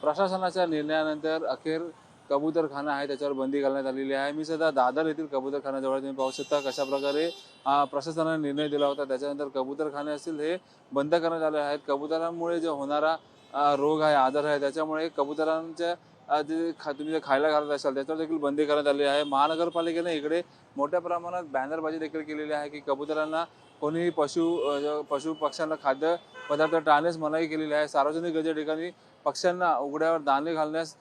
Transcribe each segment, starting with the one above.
प्रशासनाच्या निर्णयानंतर अखेर कबूतरखाना आहे त्याच्यावर बंदी घालण्यात आलेली आहे। मी सध्या दादर येथील कबूतरखान्याजवळ तुम्ही पाहू शकता कशा प्रकारे प्रशासनाने निर्णय दिला होता। त्याच्यानंतर कबूतरखाने असतील हे बंद करण्यात आले आहेत। कबुतरांमुळे जो होणारा रोग आहे, आजार आहे, त्याच्यामुळे कबुतरांच्या तुम्ही जे खायला घालत असाल त्याच्यावर देखील बंदी करण्यात आली आहे। महानगरपालिकेने इकडे मोठ्या प्रमाणात बॅनरबाजी देखील केलेली आहे की कबुतरांना कोणी पशु पक्ष्यांना खाद्य पदार्थ टाळण्यास मनाई केलेली आहे। सार्वजनिक गरजे ठिकाणी पक्ष्यांना उघड्यावर दाणे घालण्यास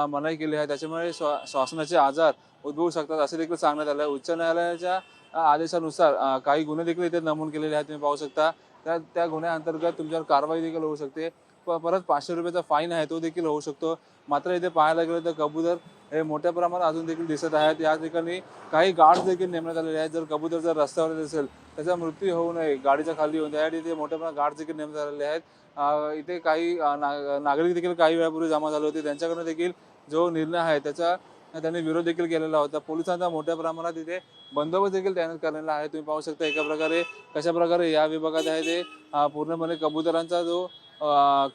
मनाई केली आहे। त्याच्यामुळे श्वासनाचे आजार उद्भवू शकतात असे देखील सांगण्यात आले आहे। उच्च न्यायालयाच्या आदेशानुसार काही गुन्हे देखील इथे नमूद केलेले आहेत। तुम्ही पाहू शकता त्या गुन्ह्यांतर्गत तुमच्यावर कारवाई देखील होऊ शकते। परत 500 रुपयाचा फाईन आहे तो देखील होऊ शकतो। मात्र इथे पाहायला गेलं तर कबूतर हे मोठ्या प्रमाणात अजून देखील दिसत आहेत। या ठिकाणी काही गार्ड्स देखील नेमण्यात आलेले आहेत। जर कबूतर जर रस्त्यावर असेल त्याचा मृत्यू होऊ नये गाडीच्या खाली होऊन त्यासाठी इथे मोठ्या प्रमाणात गार्ड्स देखील नेमण्यात आलेले आहेत। इथे काही नागरिक देखील काही वेळापूर्वी जमा झाले होते। त्यांच्याकडून देखील जो निर्णय आहे त्याचा त्यांनी विरोध देखील केलेला होता। पोलिसांचा मोठ्या प्रमाणात इथे बंदोबस्त देखील तैनात करण्यात आहे। तुम्ही पाहू शकता एका प्रकारे कशा प्रकारे या विभागात आहे ते पूर्णपणे कबुतरांचा जो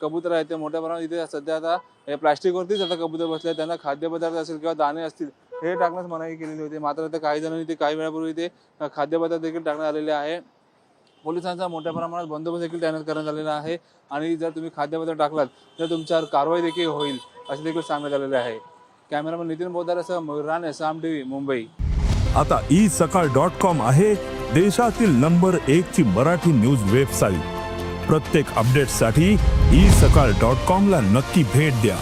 कबूतर आहे ते मोठ्या प्रमाणात इथे सध्या आता हे प्लास्टिकवरतीच आता कबूतर बसले आहेत। त्यांना खाद्यपदार्थ असेल किंवा दाणे असतील हे टाकण्यास मनाई केलेली होती। मात्र आता काही जणांनी ते काही वेळापूर्वी ते खाद्यपदार्थ देखील टाकण्यात आलेले आहे। पोलिसांचा मोठ्या प्रमाणात बंदोबस्त देखील तैनात करण्यात आलेला आहे आणि जर तुम्ही खाद्यपदार्थ टाकलात तर तुमच्यावर कारवाई देखील होईल असे देखील सांगण्यात आलेले आहे। कॅमेरामन नितीन बोदारेसह मयूर राणे, साम टीव्ही, मुंबई। आता isakal.com आहे देशातील नंबर 1 ची मराठी न्यूज वेबसाईट। प्रत्येक अपडेटसाठी isakal.com ला नक्की भेट द्या।